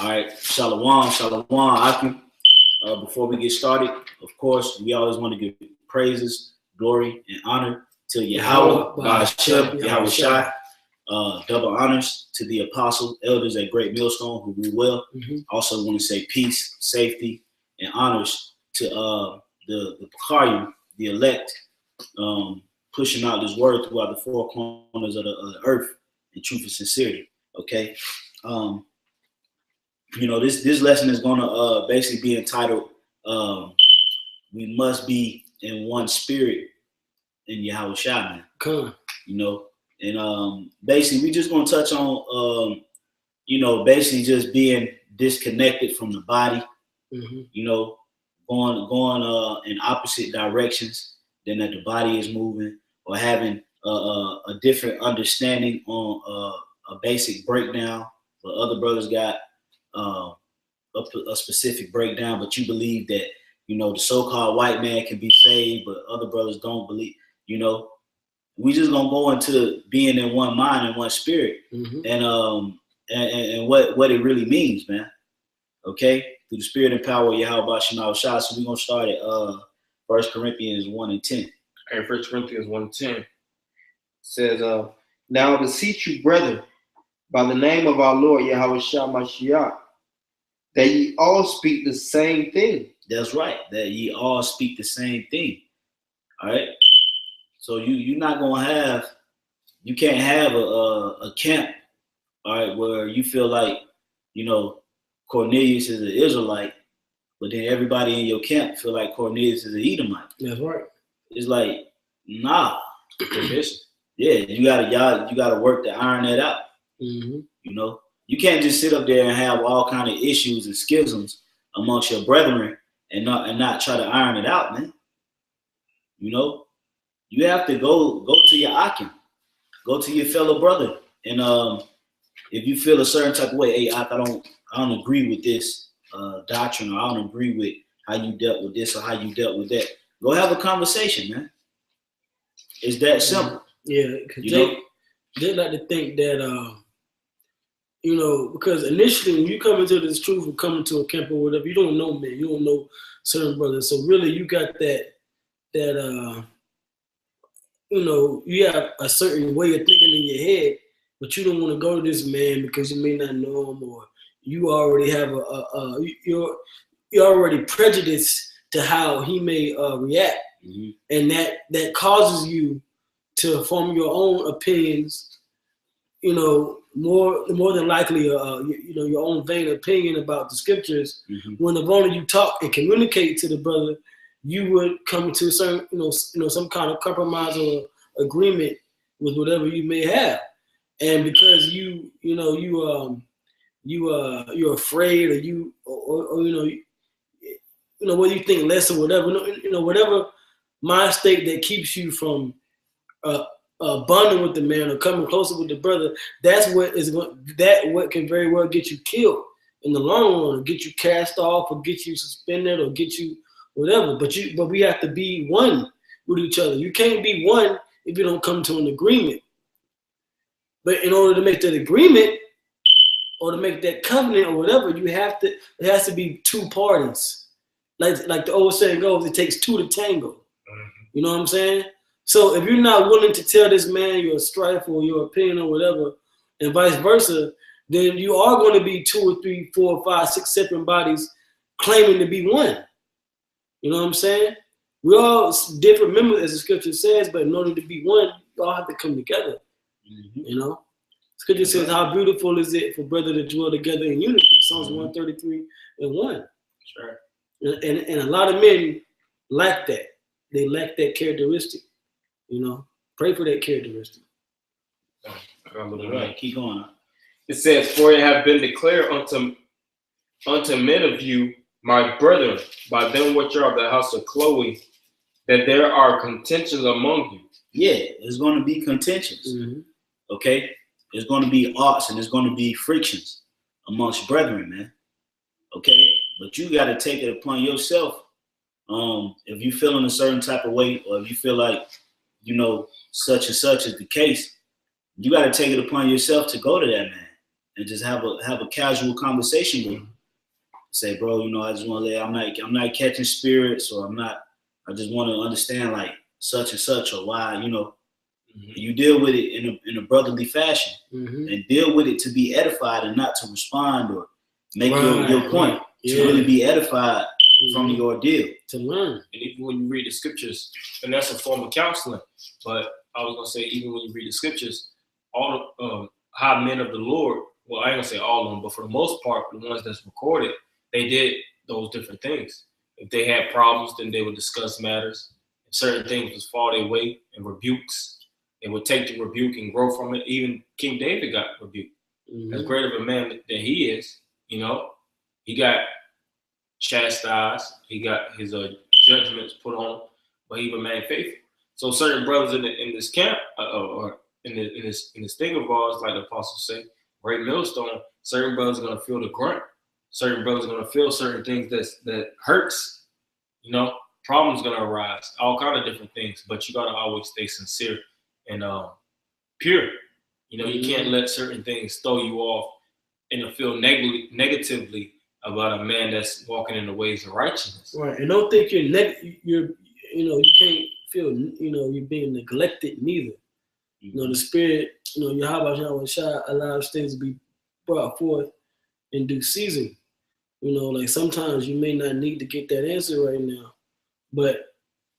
All right, Shalom, Shalom, Akim. Before we get started, of course, we always want to give praises, glory, and honor to Yahweh, Yahawashi. Double honors to the apostle, elders at Great Millstone who do well. Also want to say peace, safety, and honors to the Pekarim, the elect, pushing out this word throughout the four corners of the earth in truth and sincerity. Okay. This lesson is going to basically be entitled "We Must Be in One Spirit in Yahawashi." Man. Cool. And basically we just going to touch on basically just being disconnected from the body. Going in opposite directions than that the body is moving, or having a different understanding on a basic breakdown. But other brothers got a specific breakdown, but you believe that the so-called white man can be saved, but other brothers don't believe. We just gonna go into being in one mind and one spirit, and what it really means, man. Okay, through the spirit and power of Yahawashi. So we're gonna start at 1 Corinthians 1:10. All right, 1 Corinthians 1:10 says, "Now I beseech you, brethren, by the name of our Lord Yahawashi Mashiach, that ye all speak the same thing." That's right, that ye all speak the same thing. All right. So you can't have a camp, all right, where you feel like Cornelius is an Israelite, but then everybody in your camp feel like Cornelius is an Edomite. That's right. It's like, nah. Yeah, you gotta work to iron that out. You can't just sit up there and have all kind of issues and schisms amongst your brethren and not try to iron it out, man. You have to go to your Akim, go to your fellow brother, and if you feel a certain type of way, hey, I don't agree with this doctrine, or I don't agree with how you dealt with this or how you dealt with that, go have a conversation, man. It's that simple. Yeah, because they like to think that because initially when you come into this truth or come into a camp or whatever, you don't know, man. You don't know certain brothers. So really you got that you have a certain way of thinking in your head, but you don't want to go to this man because you may not know him, or you already have you're already prejudiced to how he may react, and that causes you to form your own opinions. More than likely, your own vain opinion about the scriptures. When the moment you talk and communicate to the brother, you would come to a certain, some kind of compromise or agreement with whatever you may have, and because you're afraid, or whether you think less or whatever, whatever mind state that keeps you from bonding with the man or coming closer with the brother, what can very well get you killed in the long run, or get you cast off, or get you suspended, or get you whatever. But we have to be one with each other. You can't be one if you don't come to an agreement. But in order to make that agreement or to make that covenant or whatever, it has to be two parties. Like the old saying goes, it takes two to tango. You know what I'm saying? So if you're not willing to tell this man your strife or your opinion or whatever, and vice versa, then you are going to be 2 or 3, 4, 5, 6 separate bodies claiming to be one. You know what I'm saying? We're all different members, as the scripture says, but in order to be one, you all have to come together. Scripture says, how beautiful is it for brother to dwell together in unity. Psalms 133:1. Sure. And a lot of men lack that. They lack that characteristic. Pray for that characteristic. Right, keep going. It says, "For it have been declared unto men of you, my brethren, by them which are of the house of Chloe, that there are contentions among you." Yeah, there's going to be contentions. Okay, there's going to be arts and there's going to be frictions amongst brethren, man. Okay, but you got to take it upon yourself. If you feel in a certain type of way, or if you feel like such and such is the case, you got to take it upon yourself to go to that man. and just have a casual conversation with him. Say, bro, I just want to I'm not catching spirits, or I just want to understand like such and such, or why, you deal with it in a brotherly fashion, and deal with it to be edified and not to respond or make your point, to really be edified from the ordeal. To learn. And even when you read the scriptures, and that's a form of counseling, but I was going to say, even when you read the scriptures, all the high men of the Lord, well, I ain't going to say all of them, but for the most part, the ones that's recorded, they did those different things. If they had problems, then they would discuss matters. If certain things would fall their way, and rebukes, they would take the rebuke and grow from it. Even King David got rebuked. As great of a man that he is, he got chastised. He got his judgments put on him, but he remained faithful. So certain brothers in this camp, or in this thing of ours, like the apostles say, great millstone, certain brothers are going to feel the grunt. Certain brothers are going to feel certain things that hurts. Problems going to arise, all kind of different things. But you got to always stay sincere and pure. You can't let certain things throw you off and feel negatively about a man that's walking in the ways of righteousness. Right, and don't think you can't feel you're being neglected neither. The Spirit, Yahawashi allows things to be brought forth in due season. Like sometimes you may not need to get that answer right now, but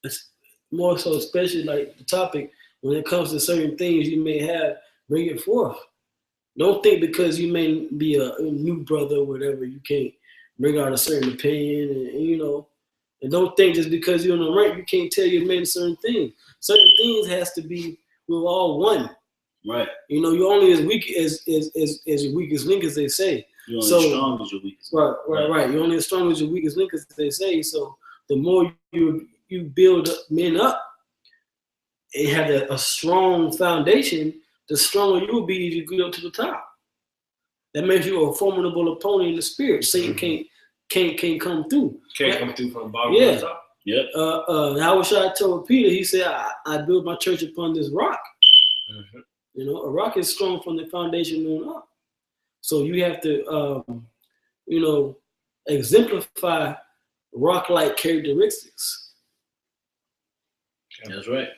it's more so, especially like the topic, when it comes to certain things you may have, bring it forth. Don't think because you may be a new brother or whatever, you can't bring out a certain opinion, and don't think just because you're on the rank, you can't tell your men certain things. Certain things has to be, we're all one. Right. You're only as weak as your weakest link, as they say. You're only as strong as your weakest link. Right. You're only as strong as your weakest link, as they say. So the more you build men up and have a strong foundation, the stronger you will be as you get up to the top. That makes you a formidable opponent in the spirit. Satan can't come through. Can't come through from the bottom to the top. Yep. Yahawashi told Peter, he said, I build my church upon this rock. A rock is strong from the foundation on up. So you have to, exemplify rock-like characteristics. That's right.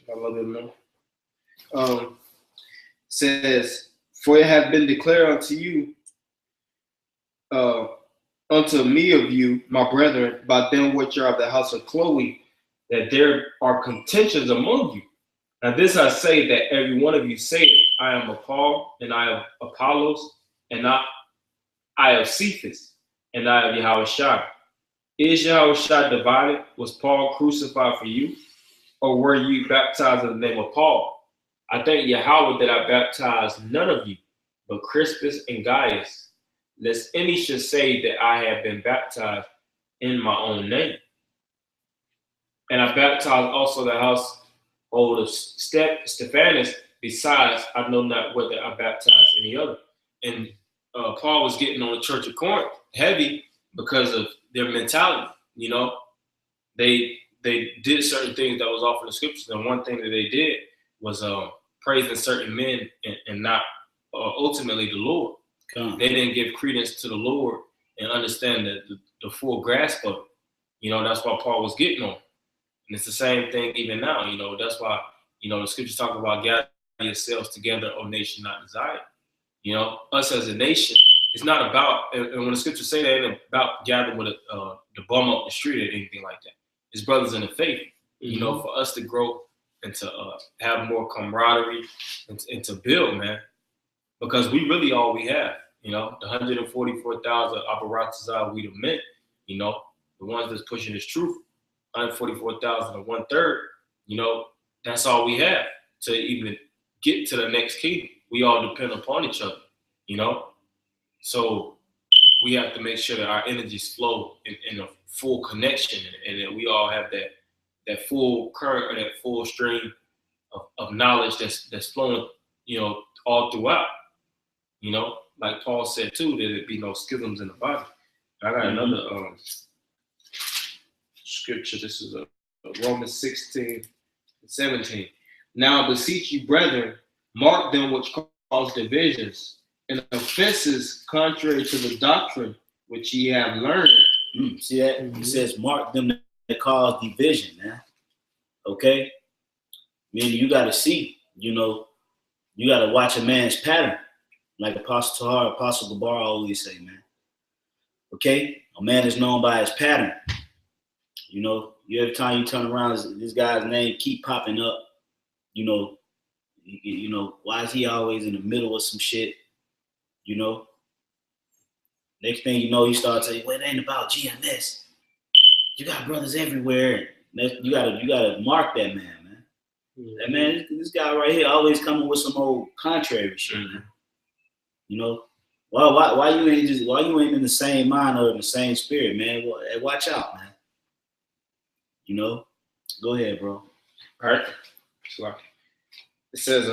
I love it, man. Says, for it hath been declared unto you, unto me of you, my brethren, by them which are of the house of Chloe, that there are contentions among you. Now this I say, that every one of you say it, I am of Paul, and I am Apollos, and I of Cephas, and I of Yahawashi. Is Yahawashi divided? Was Paul crucified for you? Or were you baptized in the name of Paul? I thank Yahweh that I baptized none of you, but Crispus and Gaius, lest any should say that I have been baptized in my own name. And I baptized also the household of Stephanus. Besides, I know not whether I baptized any other. And Paul was getting on the church of Corinth heavy because of their mentality. They did certain things that was off in the scriptures, and one thing that they did was praising certain men and not ultimately the Lord. They didn't give credence to the Lord and understand the full grasp of it. That's why Paul was getting on. And it's the same thing even now. That's why, the scriptures talk about gather yourselves together, O nation not desired. Us as a nation, it's not about, and when the scriptures say that, it ain't about gathering with the bum up the street or anything like that. It's brothers in the faith, for us to grow and to have more camaraderie and to build, man. Because we really all we have, the 144,000 Aparatazah we the men, the ones that's pushing this truth, 144,000 and 1/3, that's all we have to even get to the next kingdom. We all depend upon each other, So we have to make sure that our energies flow in a full connection, and that we all have that full current or that full stream of knowledge that's flowing, all throughout. Like Paul said too, that there be no schisms in the body. I got another scripture. This is Romans 16:17. Now I beseech you, brethren, mark them which cause divisions, and offenses contrary to the doctrine which ye have learned. See that? It says, mark them that cause division, man. Okay? Meaning you got to see, you know, you got to watch a man's pattern. Like Apostle Tahar, Apostle Gabar always say, man. Okay? A man is known by his pattern. You know, every time you turn around, this guy's name keep popping up. You know, why is he always in the middle of some shit? You know? Next thing you know, you start saying, well, it ain't about GMS. You got brothers everywhere. You gotta mark that man, man. That man, this guy right here always coming with some old contrary shit, man. You know? Well, why you ain't in the same mind or in the same spirit, man? Well, watch out, man. You know? Go ahead, bro. All right. It says,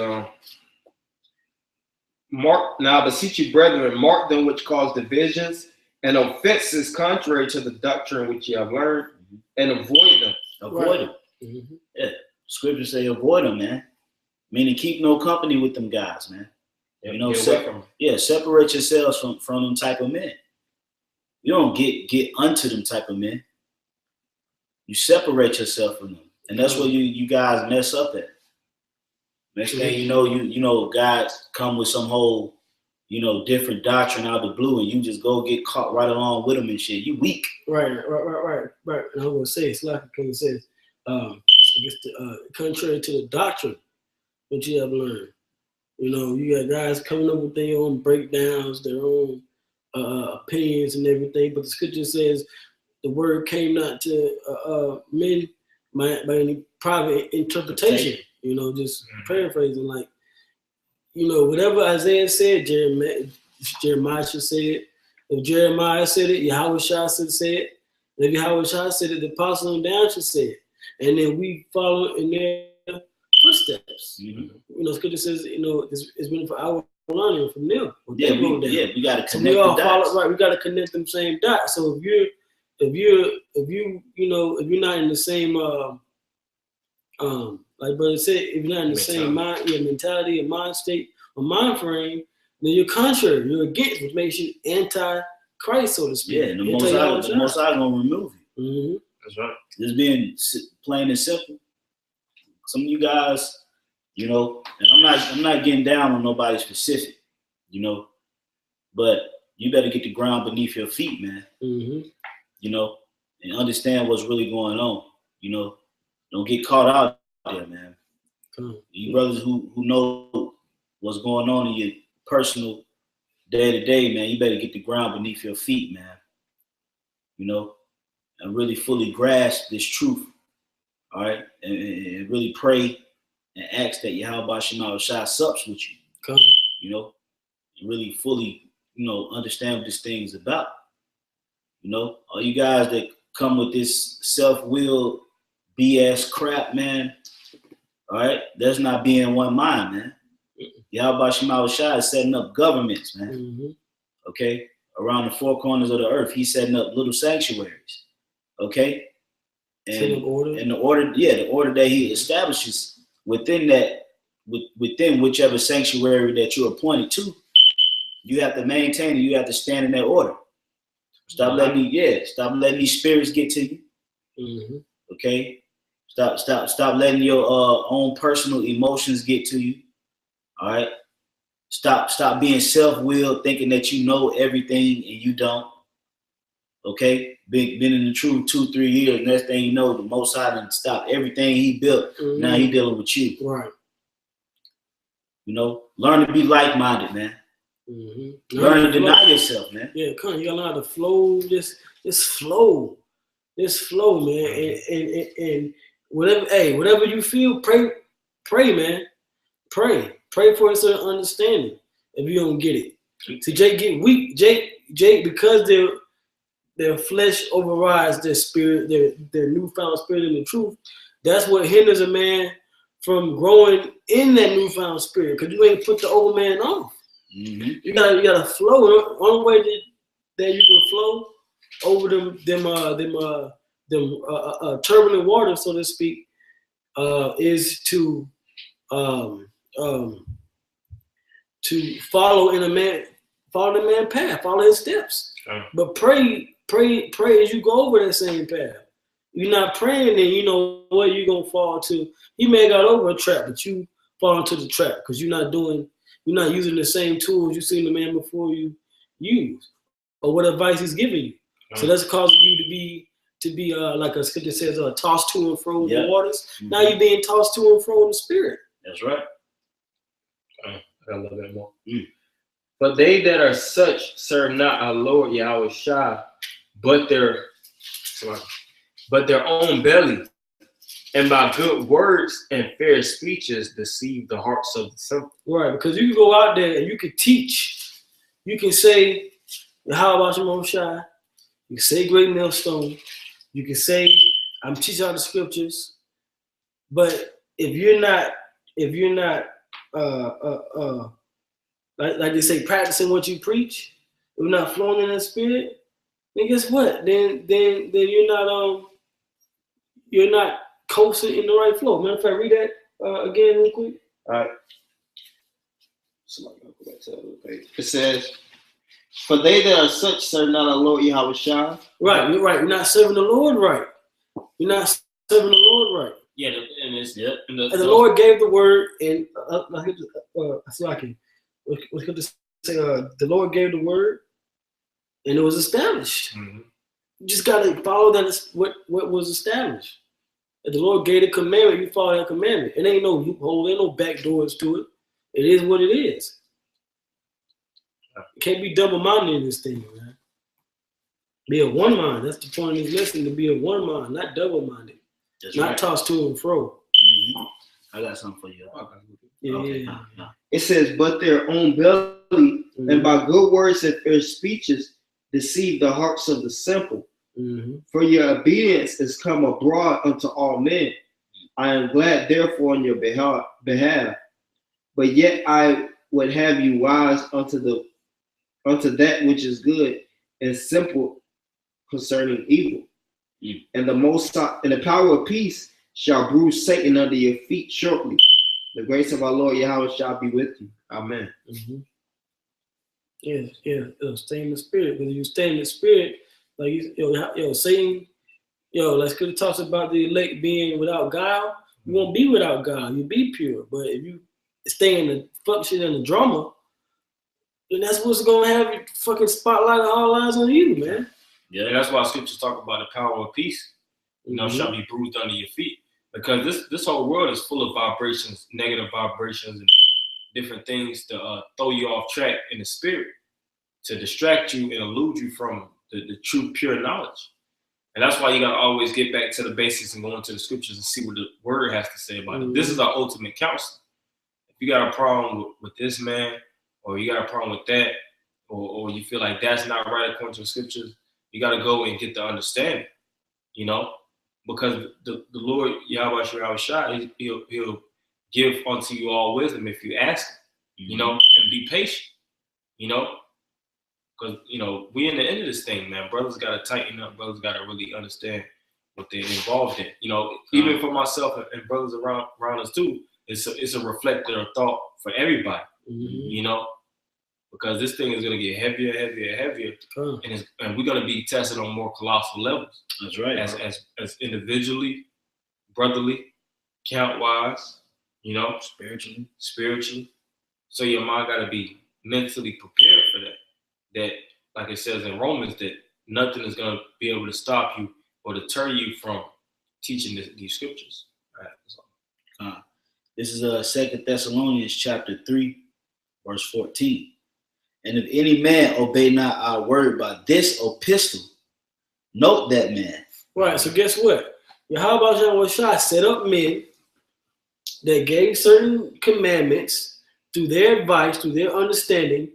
mark now, beseech you, brethren, mark them which cause divisions and offenses contrary to the doctrine which you have learned, and avoid them. Avoid them. Mm-hmm. Yeah. Scriptures say avoid them, man. Meaning keep no company with them guys, man. You know, separate yourselves from them type of men. You don't get unto them type of men. You separate yourself from them. And that's where you guys mess up at. Next thing you know, guys come with some whole, you know, different doctrine out of the blue, and you just go get caught right along with them and shit. You weak. Right. And I'm gonna say, it's like it says, I guess contrary to the doctrine which you have learned. You know, you got guys coming up with their own breakdowns, their own opinions and everything. But the scripture says the word came not to men by any private interpretation. You know, just paraphrasing, like, you know, whatever Isaiah said, Jeremiah should say it. If Jeremiah said it, Yahawashi should say it. And if Yahawashi said it, the apostle and down should say it. And then we follow in their footsteps. Mm-hmm. You know, scripture says, you know, it's been for our learning from them. We got to connect. So we all follow, right? We got to connect them same dots. So if you're not in the same like brother said, if you're not in the same mind, your mentality, or mind state, or mind frame, then you're contrary. You're against, which makes you anti-Christ, so to speak. Yeah, and the Most High gonna remove you. Mm-hmm. That's right. Just being plain and simple. Some of you guys, you know, and I'm not getting down on nobody specific, you know, but you better get the ground beneath your feet, man. Mm-hmm. You know, and understand what's really going on. You know, don't get caught out there, man. You brothers who know what's going on in your personal day-to-day, man, you better get the ground beneath your feet, man. You know, and really fully grasp this truth, all right? And really pray and ask that Yahawashi sups with you. You know, and really fully, you know, understand what this thing is about. You know, all you guys that come with this self-will BS crap, man, all right, that's not being one mind, man. Yahawashi is setting up governments, man. Mm-hmm. Okay, around the four corners of the earth, he's setting up little sanctuaries. Okay, and the order that he establishes within that, within whichever sanctuary that you're appointed to, you have to maintain and you have to stand in that order. Stop letting these spirits get to you. Mm-hmm. Okay. Stop letting your own personal emotions get to you. All right. Stop being self-willed, thinking that you know everything and you don't. Okay. Been in the truth 2-3 years. Next thing you know, the Most High done stopped everything he built. Mm-hmm. Now he dealing with you. Right. You know, learn to be like-minded, man. Mm-hmm. Learn to deny yourself, man. Yeah, come on, you gotta learn how to flow. This flow, man. And whatever you feel, pray, man. Pray for a certain understanding. If you don't get it, see, Jake get weak. Jake, because their flesh overrides their spirit, their newfound spirit in the truth. That's what hinders a man from growing in that newfound spirit. Because you ain't put the old man off. Mm-hmm. You gotta flow. The only way that you can flow over them turbulent water, so to speak, is to to follow the man's path, follow his steps. Okay. But pray as you go over that same path. You're not praying, then you know what you're gonna fall to. You may have got over a trap, but you fall into the trap because you're not using the same tools you seen the man before you use, or what advice he's giving you. So that's causing you to be like a scripture says, tossed to and fro in the waters. Mm-hmm. Now you're being tossed to and fro in the spirit. That's right. I love that more. But they that are such serve not our Lord Yahawashi, but their own belly, and by good words and fair speeches deceive the hearts of the simple. Right, because you can go out there and you can teach. You can say, Yahawashi, you can say Great Millstone. You can say, I'm teaching out the scriptures. But if you're not like they say, practicing what you preach, if you're not flowing in the spirit, then guess what? Then you're not coasting in the right flow. Matter of fact, read that again real quick. All right. Somebody go back to the other page. It says, for they that are such serve not our Lord Yahawashi. Right, you're right. You're not serving the Lord right. You're not serving the Lord right. Yeah, and it's and the Lord gave the word, and so I can. What's good to say? The Lord gave the word, and it was established. Mm-hmm. You just gotta follow that. What was established. If the Lord gave the commandment, you follow that commandment. It ain't no loophole. There ain't no back doors to it. It is what it is. You can't be double-minded in this thing, man. Be a one mind. That's the point of this lesson, to be a one mind, not double-minded. That's not right. tossed to and fro. Mm-hmm. I got something for you. Yeah. Okay. It says, but their own belly, and by good words and fair speeches deceive the hearts of the simple. Mm-hmm. For your obedience is come abroad unto all men. I am glad therefore on your behalf. But yet I would have you wise unto that which is good, and simple concerning evil. And the power of peace shall bruise Satan under your feet shortly. The grace of our Lord Yahweh shall be with you. Amen. Mm-hmm. Yeah. Stay in the spirit. Because you stay in the spirit, like Satan, let's go talks about the elect being without guile. You won't be without guile. You'll be pure. But if you stay in the function and the drama, then that's what's gonna have your fucking spotlight of all eyes on you, man. Yeah, and that's why scriptures talk about the power of peace. Shall be bruised under your feet. Because this whole world is full of vibrations, negative vibrations, and different things to throw you off track in the spirit, to distract you and elude you from the true, pure knowledge. And that's why you got to always get back to the basics and go into the scriptures and see what the word has to say about it. This is our ultimate counseling. If you got a problem with this man, or you got a problem with that, or you feel like that's not right according to the scriptures, you got to go and get the understanding, because the Lord Yahawashi, he'll give unto you all wisdom if you ask him, and be patient, because we in the end of this thing, man. Brothers got to tighten up. Brothers got to really understand what they're involved in. Even for myself and brothers around us too, it's a reflector of thought for everybody. Because this thing is going to get heavier, and we're going to be tested on more colossal levels. That's right. As individually, brotherly, count-wise, spiritually. So your mind got to be mentally prepared for that. That, like it says in Romans, that nothing is going to be able to stop you or deter you from teaching these scriptures. All right, this is 2 Thessalonians chapter 3, verse 14. And if any man obey not our word by this epistle, note that man. Right, so guess what? Yahawashi set up men that gave certain commandments through their advice, through their understanding,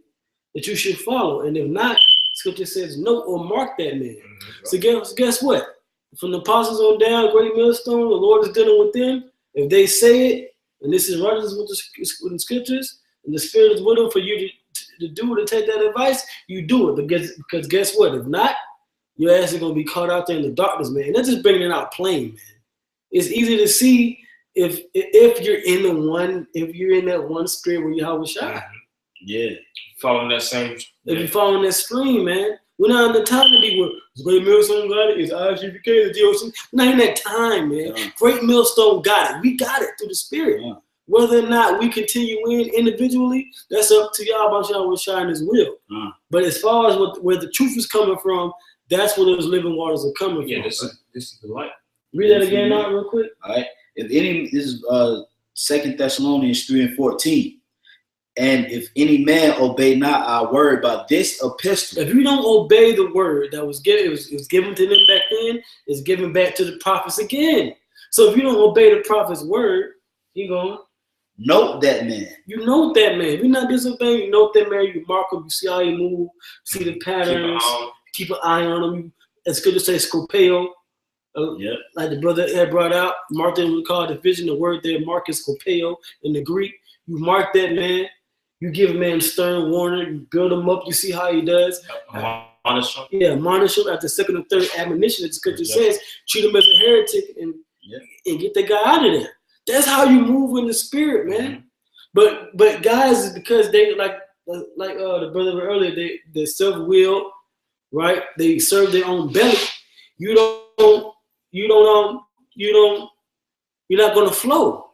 that you should follow. And if not, scripture says note or mark that man. So guess what? From the apostles on down, Great Millstone, the Lord is dealing with them. If they say it, and this is right with the scriptures, and the Spirit is with them for you to do it and take that advice, you do it. Because guess what? If not, your ass is going to be caught out there in the darkness, man. And that's just bringing it out plain, man. It's easy to see if you're in that one spirit where Yahawashi. Yeah. Following that same. If you're following that stream, man, we're not in the time to be with Great Millstone got it, it's IGBK, the DOC. We're not in that time, man. Yeah. Great Millstone got it. We got it through the Spirit. Yeah. Whether or not we continue in individually, that's up to Yahawashi and His will. But as far as where the truth is coming from, that's where those living waters are coming from. Yeah, this is the light. Read that again out real quick. All right. If any, this is 2 Thessalonians 3:14. And if any man obey not our word by this epistle. If you don't obey the word that was given, it was given to them back then, it's given back to the prophets again. So if you don't obey the prophet's word, you going note that man. You note that man. If you're not disobeying, you note that man. You mark him. You see how he move. See the patterns. Keep an eye on him. It's good to say scopeo. Like the brother had brought out. Martin would call division. The word there, mark is scopeo in the Greek. You mark that man. You give a man stern warning. You build him up. You see how he does. Admonish him. Yeah, admonish him after second or third admonition. The scripture says, treat him as a heretic and get the guy out of there. That's how you move in the Spirit, man. But guys, because they like the brother earlier, they're self-willed, right? They serve their own belly. You're not gonna flow.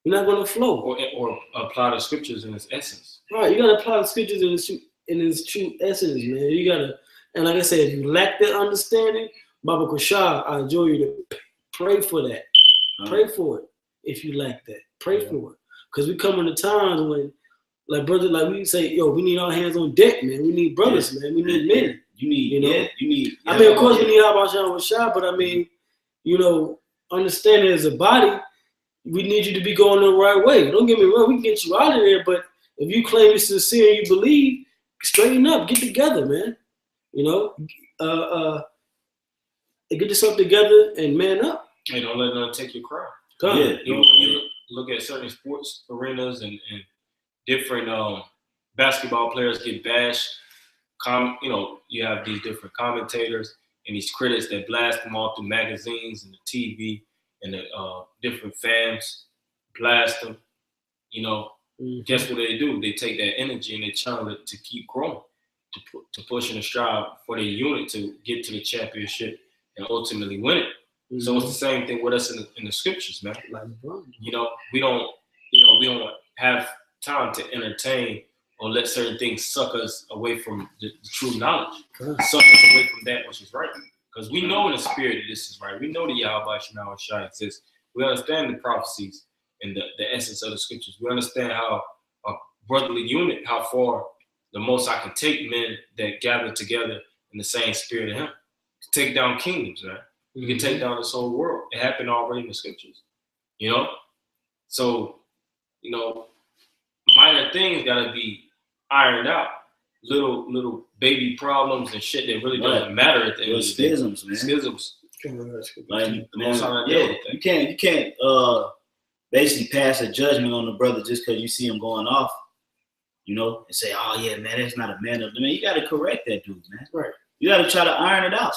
You're not gonna flow. Or apply the scriptures in its essence. Right, you gotta apply the scriptures in its true essence, man. You gotta, and like I said, if you lack that understanding, Baba Kushah, I enjoy you to pray for that. Pray for it if you lack that. Pray for it. Because we come into times when, like brother, like we say, yo, we need our hands on deck, man. We need brothers, man. We need men. You need. I mean, of course, we need Yahawashi, but I mean, understanding as a body, we need you to be going the right way. Don't get me wrong, we can get you out of there, but if you claim you're sincere and you believe, straighten up, get together, man. Get yourself together and man up. Hey, don't let them take your crown. Even when you look at certain sports arenas and different basketball players get bashed, you have these different commentators and these critics that blast them all through magazines and the TV and the different fans blast them. Guess what they do? They take that energy and they channel it to keep growing, to push and strive for their unit to get to the championship and ultimately win it. So it's the same thing with us in the scriptures, man. We don't have time to entertain or let certain things suck us away from the true knowledge, suck us away from that which is right. Because we know in the spirit that this is right. We know that Yahawashi exists. We understand the prophecies and the essence of the scriptures. We understand how a brotherly unit, how far the Most High can take men that gather together in the same spirit of Him to take down kingdoms, man. You can take down this whole world. It happened already in the scriptures, So, minor things gotta be ironed out. Little baby problems and shit that really doesn't matter at the end of the day. Schisms, man. Schisms. You can't basically pass a judgment on the brother just because you see him going off, and say, oh yeah, man, that's not a man of the man. You gotta correct that dude, man. Right. You gotta try to iron it out.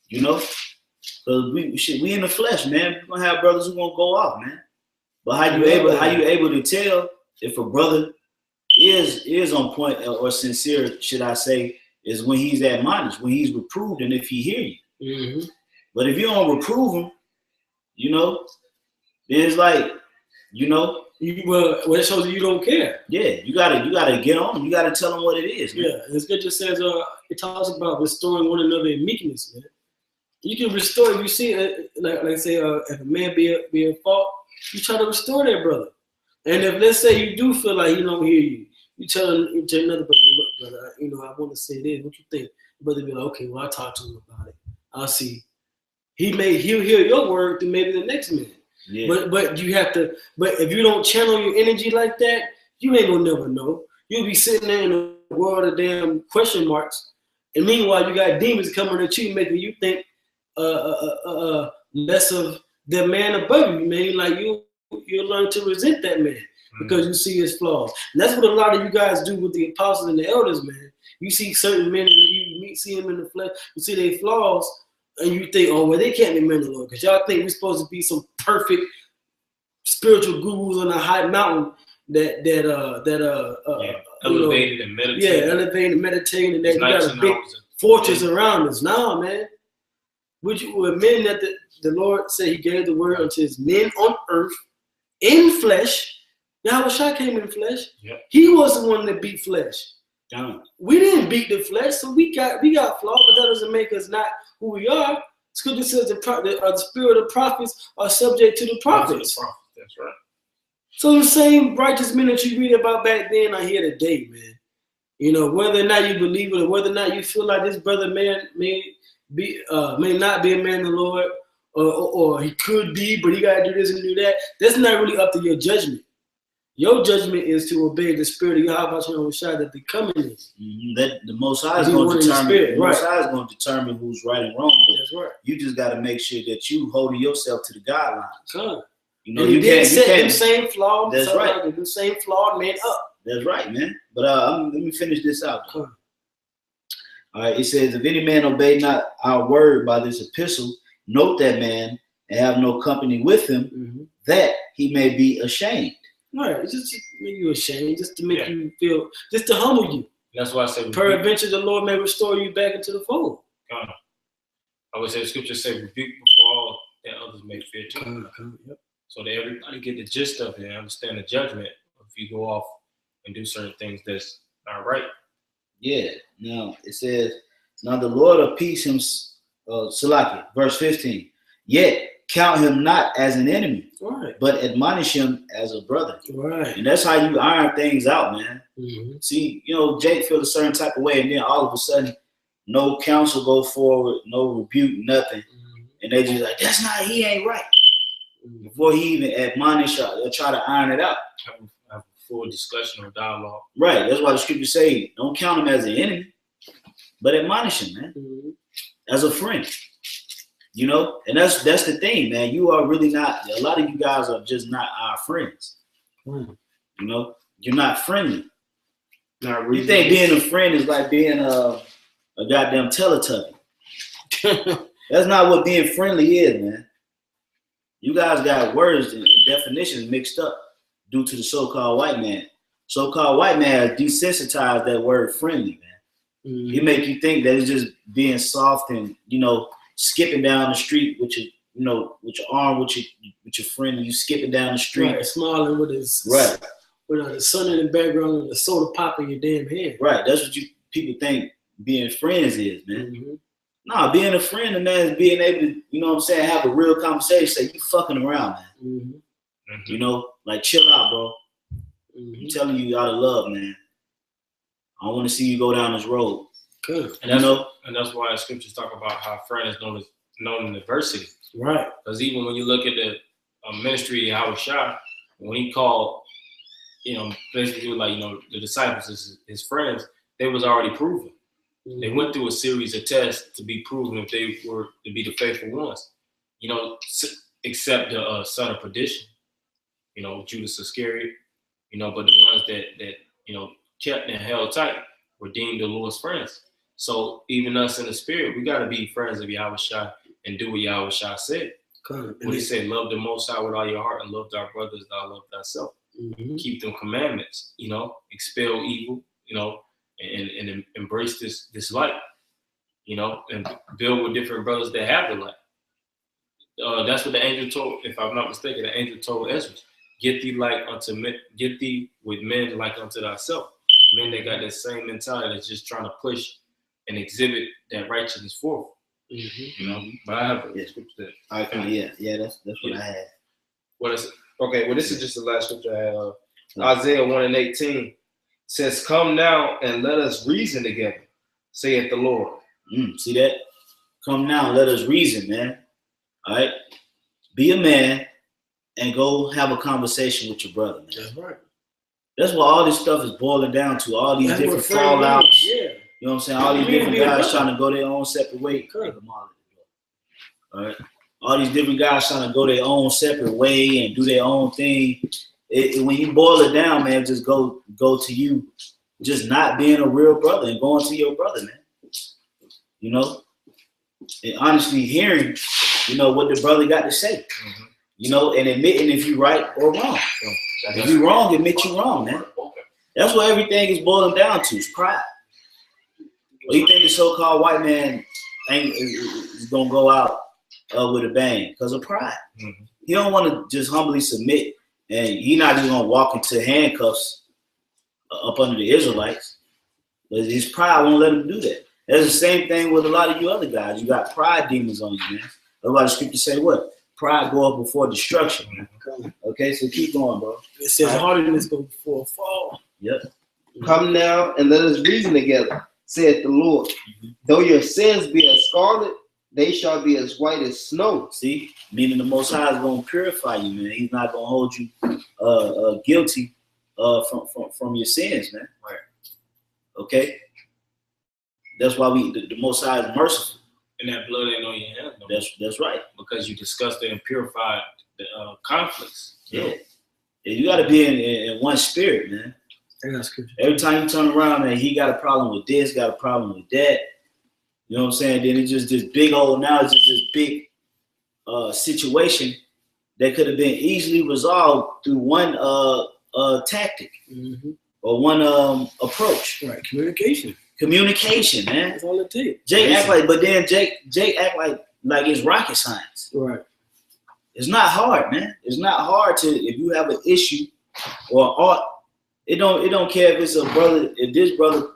Because we in the flesh, man. We're gonna have brothers who gonna go off, man. But how you able to tell if a brother is on point or sincere, should I say, is when he's admonished, when he's reproved, and if he hear you. But if you don't reprove him, then it's like, well, it shows you don't care. Yeah, you gotta get on him. You gotta tell him what it is. Man. Yeah, the scripture says it talks about restoring one another in meekness, man. You can restore. You see, like say, if a man be at fault, you try to restore that brother. And if let's say you do feel like he don't hear you, you tell another brother, look, brother, I want to say this. What you think? The brother be like, okay, well, I'll talk to him about it. I'll see. He'll hear your word through maybe the next man. Yeah. But you have to. But if you don't channel your energy like that, you ain't gonna never know. You'll be sitting there in a world of damn question marks, and meanwhile you got demons coming at you, making you think less of the man above you, man. Like you'll learn to resent that man because you see his flaws. And that's what a lot of you guys do with the apostles and the elders, man. You see certain men, see them in the flesh, you see their flaws, and you think, oh, well, they can't be men of the Lord, because y'all think we're supposed to be some perfect spiritual gurus on a high mountain, elevated and meditated. Yeah, elevated and meditating, and that you got a big fortress around us. Nah, man. With men that the Lord said He gave the word unto His men on earth in flesh. Yahawashi came in flesh. Yep. He was the one that beat flesh. Damn. We didn't beat the flesh, so we got flaws, but that doesn't make us not who we are. Scripture says the spirit of prophets are subject to the prophets. That's right. So the same righteous men that you read about back then are here today, man. You know, whether or not you believe it or whether or not you feel like this brother may not be a man of the Lord, or he could be, but he got to do this and do that. That's not really up to your judgment. Your judgment is to obey the spirit of Yahawashi that becoming this. That the Most High is going to determine. Most High is going to determine who's right and wrong. But that's right. You just got to make sure that you holding yourself to the guidelines. You know, you can't set them same flawed. That's right. Like the same flawed man up. That's right, man. But let me finish this out. All right. It says, if any man obey not our word by this epistle, note that man and have no company with him, that he may be ashamed. Right, it's just to make you ashamed, just to make you feel, just to humble you. That's why I say, peradventure the Lord may restore you back into the fold. I would say the scripture say, rebuke before all that others may fear too. Yep. So that everybody get the gist of it and understand the judgment if you go off and do certain things that's not right. Yeah. Now it says, now the Lord of peace Salaki, verse 15. Yet count him not as an enemy, but admonish him as a brother. Right. And that's how you iron things out, man. See, you know, Jake feels a certain type of way, and then all of a sudden, no counsel go forward, no rebuke, nothing. And they just like, he ain't right. Before he even admonish or try to iron it out. Have a full discussion or dialogue. Right. That's why the scripture say, don't count him as an enemy, but admonish him, man. As a friend. You know, and that's the thing, man. You are really not. A lot of you guys are just not our friends. You know, you're not friendly. Not really. You think being a friend is like being a goddamn Teletubby? That's not what being friendly is, man. You guys got words and definitions mixed up due to the so-called white man. So-called white man has desensitized that word friendly, man. He make you think that it's just being soft and, you know, skipping down the street with your, you know, with your arm with your friend, and you skipping down the street, right, smiling with his with the sun in the background and the soda pop in your damn hand. Right, that's what people think being friends is, man. Nah, being a friend, man, is being able to, you know what I'm saying, have a real conversation. Say you fucking around, man. You know, like chill out, bro. I'm telling you out of love, man. I don't want to see you go down this road. Good. And that's why the scriptures talk about how friend is known in adversity. Right. Because even when you look at the ministry of Yahawashi, when he called, you know, basically like, you know, the disciples, his friends, they was already proven. They went through a series of tests to be proven if they were to be the faithful ones. You know, except the son of perdition, you know, Judas Iscariot, you know, but the ones that you know kept and held tight were deemed the Lord's friends. So even us in the spirit, we got to be friends of Yahawashi and do what Yahawashi said. What he said, love the Most High with all your heart and love thy brothers, thou love thyself. Keep them commandments, you know, expel evil, you know, and embrace this light, you know, and build with different brothers that have the light. That's what the angel told, if I'm not mistaken, the angel told Ezra, get thee with men like unto thyself. Men that got that same mentality that's just trying to push and exhibit that righteousness forth. You know, but I have a scripture that. Yeah, that's what I had. What is it? Okay, well, this is just the last scripture I have. Isaiah 1:18 says, "Come now and let us reason together, saith the Lord." See that? Come now, let us reason, man. All right, be a man and go have a conversation with your brother, man. That's right. That's what all this stuff is boiling down to. All these different fallouts. Yeah. You know what I'm saying? All these different guys trying to go their own separate way. All right. All these different guys trying to go their own separate way and do their own thing. When you boil it down, man, just go to you just not being a real brother and going to your brother, man. You know? And honestly hearing, you know, what the brother got to say. You know, and admitting if you're right or wrong. If you're wrong, admit you're wrong, man. That's what everything is boiling down to, is pride. Well, you think the so-called white man is going to go out with a bang because of pride. Mm-hmm. He don't want to just humbly submit, and he's not just going to walk into handcuffs up under the Israelites. But his pride won't let him do that. That's the same thing with a lot of you other guys. You got pride demons on you, man. A lot of scriptures say what? Pride go up before destruction. Mm-hmm. Okay, so keep going, bro. It says hardiness go before a fall. Yep. Come now and let us reason together, saith the Lord. Mm-hmm. Though your sins be as scarlet, they shall be as white as snow. See, meaning the Most High is going to purify you, man. He's not going to hold you guilty from your sins, man. Right. Okay. That's why the Most High is merciful. And that blood ain't on your hands. No that's right. Because you discussed it and purified the conflicts. Yeah. You got to be in one spirit, man. Every time you turn around, man, he got a problem with this, got a problem with that. You know what I'm saying? Then it's just this big old, now it's just this big situation that could have been easily resolved through one tactic mm-hmm. or one approach. Right, communication, man. That's all it takes. Jake act like it's rocket science. Right. It's not hard, man. It's not hard to, if you have an issue or art. It don't care if it's a brother, if this brother,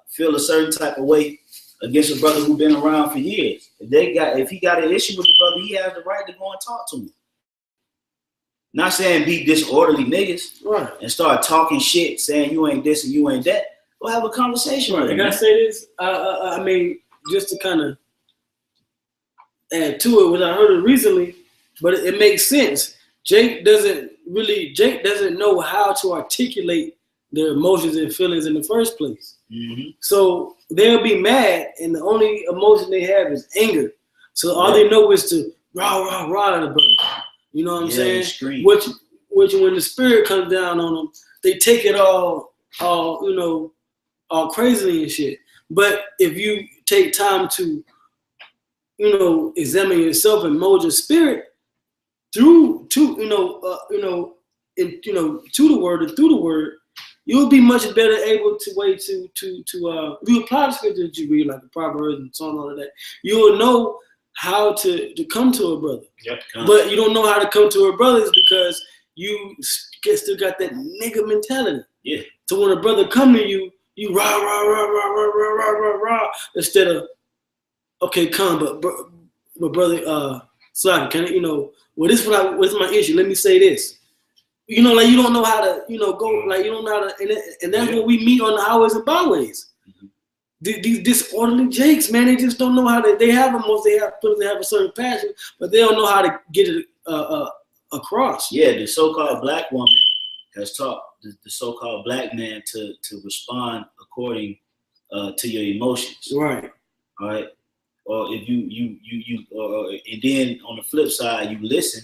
feel a certain type of way against a brother who's been around for years. If he got an issue with the brother, he has the right to go and talk to him. Not saying be disorderly niggas, right, and start talking shit, saying you ain't this and you ain't that. Go have a conversation with him. I gotta say this. I mean, just to kind of add to it, which I heard it recently, but it makes sense. Jake doesn't know how to articulate their emotions and feelings in the first place. Mm-hmm. So they'll be mad, and the only emotion they have is anger. So all they know is to rah at the brother. You know what I'm saying? Which when the spirit comes down on them, they take it all crazily and shit. But if you take time to, examine yourself and mold your spirit to the word and through the word, you'll be much better able to you apply the scripture that you read, like the Proverbs and so on, all of that. You will know how to come to a brother. Yep. But you don't know how to come to a brother because you still got that nigga mentality. Yeah. So when a brother come to you, you rah instead of, okay, come, but brother, Slack, can what's my issue? Let me say this. You don't know how to, go, like, you don't know how to, and that's what we meet on the highways and byways. Mm-hmm. These disorderly jakes, man, they just don't know how to, they have a certain passion, but they don't know how to get it across. Yeah, the so-called black woman has taught the so-called black man to respond according to your emotions. Right. All right. Or if you and then on the flip side, you listen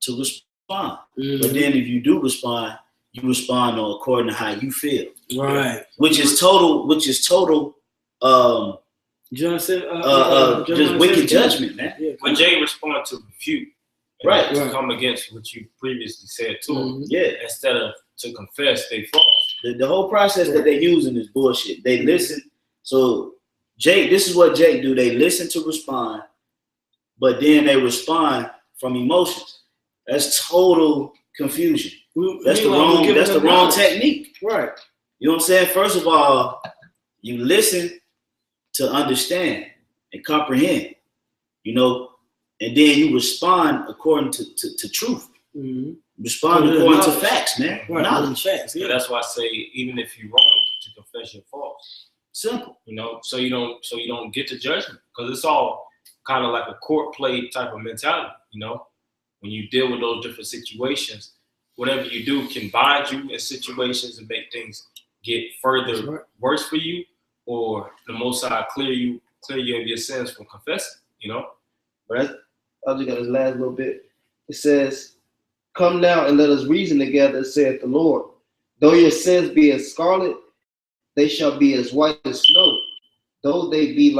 to respond. Mm-hmm. But then if you do respond, you respond according to how you feel. Right. Which is total just wicked judgment, man. Yeah. When Jay respond to refute, right, to come against what you previously said to him, yeah, instead of to confess they faults. The whole process that they're using is bullshit. They listen. So Jake, this is what Jake do. They listen to respond, but then they respond from emotions. That's total confusion. That's the wrong technique. Right. You know what I'm saying? First of all, you listen to understand and comprehend, and then you respond according to truth. Mm-hmm. Respond according to facts, man. Right. Knowledge. Facts. Yeah. That's why I say, even if you're wrong, to confess your faults. Simple. So you don't get to judgment, because it's all kind of like a court play type of mentality. When you deal with those different situations, whatever you do can bind you in situations and make things get further worse for you, or the Most High clear you of your sins from confessing. But I'll just got this last little bit. It says, "Come now and let us reason together, saith the Lord. Though your sins be as scarlet, they shall be as white as snow. Though they be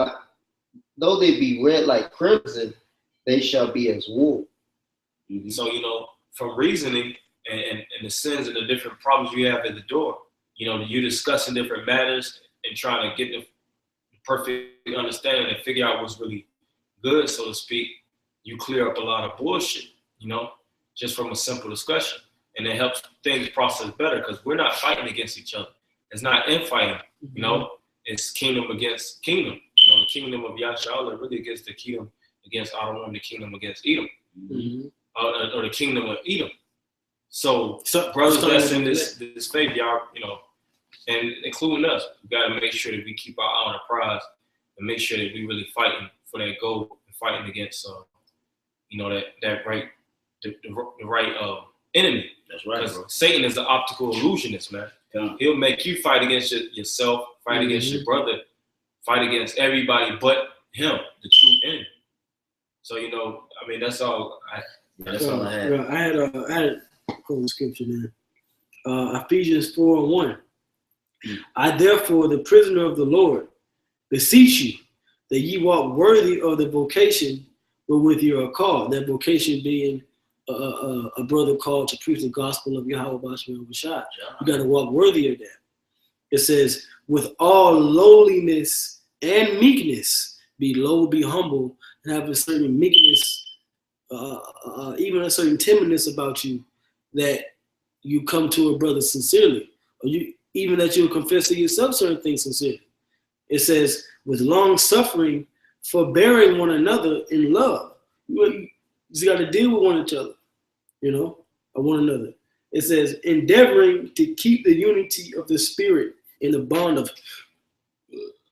red like crimson, they shall be as wool." So, from reasoning, and the sins and the different problems you have at the door. You know, you discussing different matters and trying to get the perfect understanding and figure out what's really good, so to speak. You clear up a lot of bullshit, you know, just from a simple discussion. And it helps things process better because we're not fighting against each other. It's not infighting, you know. It's kingdom against kingdom. You know, the kingdom of Yahshua really against the kingdom against Adam, the kingdom against Edom, or the kingdom of Edom. So brothers that's in this faith, y'all, you know, and including us, we got to make sure that we keep our eye on the prize and make sure that we really fighting for that goal and fighting against, you know, that right, the right enemy. That's right, bro. Satan is an optical illusionist, man. Yeah. He'll make you fight against yourself, fight against your brother, fight against everybody but him, the true enemy. So, you know, I mean, that's all I had. I had a scripture there. Ephesians 4:1. I therefore, the prisoner of the Lord, beseech you that ye walk worthy of the vocation wherewith you are called. That vocation being a brother called to preach the gospel of Yahawashi. You got to walk worthy of that. It says, with all lowliness and meekness, be low, be humble, and have a certain meekness, even a certain timidness about you, that you come to a brother sincerely, or even that you'll confess to yourself certain things sincerely. It says, with long suffering, forbearing one another in love. You just got to deal with one another, you know, or one another. It says, endeavoring to keep the unity of the spirit in the bond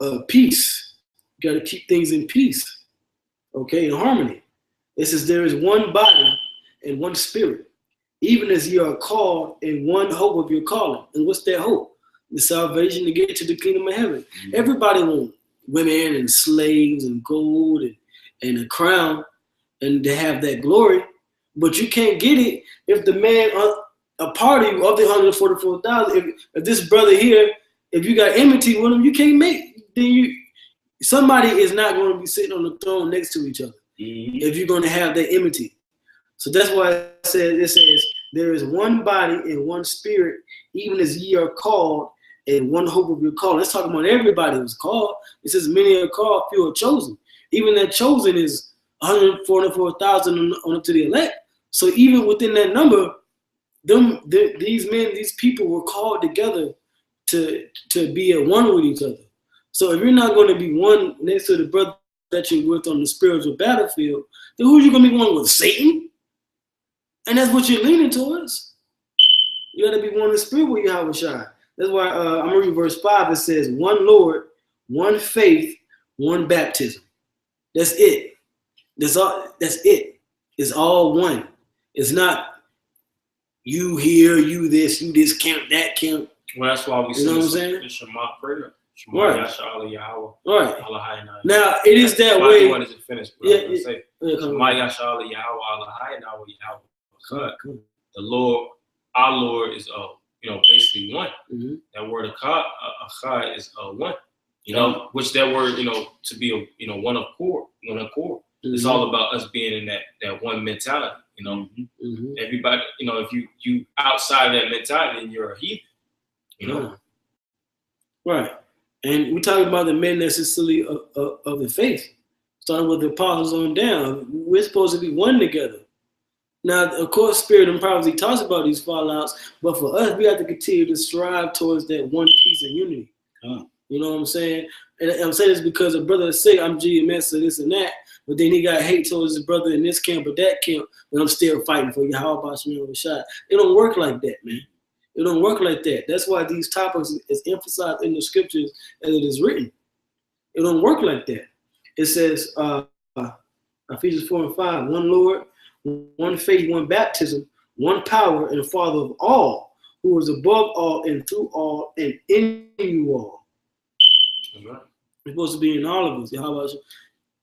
of peace. You got to keep things in peace, okay, in harmony. It says, there is one body and one spirit, even as you are called in one hope of your calling. And what's that hope? The salvation to get to the kingdom of heaven. Mm-hmm. Everybody wants women and slaves and gold and a crown and to have that glory, but you can't get it if the man, a party of the 144,000, if this brother here, if you got enmity with him, you can't make, then somebody is not going to be sitting on the throne next to each other if you're going to have that enmity. So that's why it says, there is one body and one spirit, even as ye are called, and one hope of your call. Let's talk about everybody who's called. It says many are called, few are chosen. Even that chosen is 144,000 on up to the elect. So even within that number, these men, these people were called together to be at one with each other. So if you're not going to be one next to the brother that you're with on the spiritual battlefield, then who are you going to be one with? Satan? And that's what you're leaning towards. You got to be one in the spirit with Yahawashi. That's why I'm going to read verse 5. It says, one Lord, one faith, one baptism. That's it. That's all. That's it. It's all one. It's not you here, you this camp, that camp. Well, that's why we you know what I'm saying? The Shema prayer. Right. Yahweh. Right. Now it is that way. I wanted to finish, bro. Yeah. Shema Yahshua Yahweh. The Lord, our Lord is basically one. Mm-hmm. That word achad is one. You know, which that word, to be one accord. Mm-hmm. It's all about us being in that one mentality. Mm-hmm. Everybody, if you outside of that mentality, then you're a heathen. Right. And we're talking about the men necessarily of the faith, starting with the apostles on down. We're supposed to be one together. Now, of course, Spirit and prophecy talks about these fallouts, but for us, we have to continue to strive towards that one piece of unity. You know what I'm saying? And I'm saying this because a brother say I'm GMS or this and that, but then he got hate towards his brother in this camp or that camp, but I'm still fighting for you. How about me on the shot? It don't work like that, man. It don't work like that. That's why these topics is emphasized in the scriptures as it is written. It don't work like that. It says, Ephesians 4:5, one Lord, one faith, one baptism, one power and Father of all, who is above all and through all and in you all. Right. We're supposed to be in all of us. Yahawashi.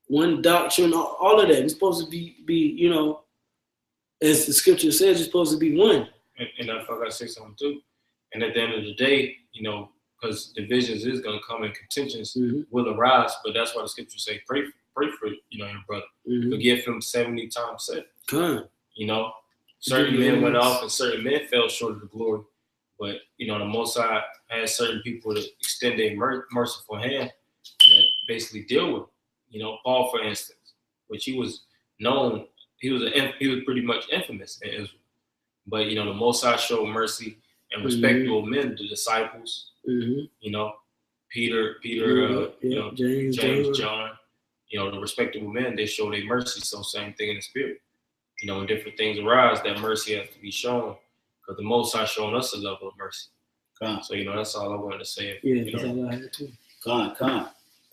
One doctrine, all of that. We're supposed to be as the scripture says, you're supposed to be one. And if I gotta say something too, and at the end of the day, because divisions is gonna come and contentions will arise, but that's why the scriptures say pray for your brother. Mm-hmm. Forgive him 70 times 7. Come. certain men went off and certain men fell short of the glory. But, you know, the Most High had certain people to extend a merciful hand and basically deal with. You know, Paul, for instance, which he was known, he was pretty much infamous in Israel. But, you know, the Most High showed mercy and respectable men, the disciples, you know, Peter, you know, James, John, you know, the respectable men, they showed their mercy. So same thing in the spirit. You know, when different things arise, that mercy has to be shown because the Most High showing us a level of mercy. So, you know, that's all I wanted to say. Yeah, you that's know. all I had too. Con.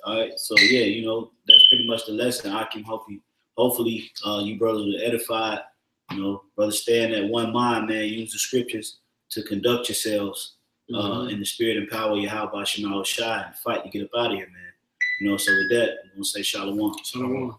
All right. So, yeah, you know, that's pretty much the lesson. I can hopefully you brothers will edify. You know, brothers, stay in that one mind, man. Use the scriptures to conduct yourselves in the spirit and power of Yahawashi and fight to get up out of here, man. You know, so with that, I'm going to say shalom. Shalom.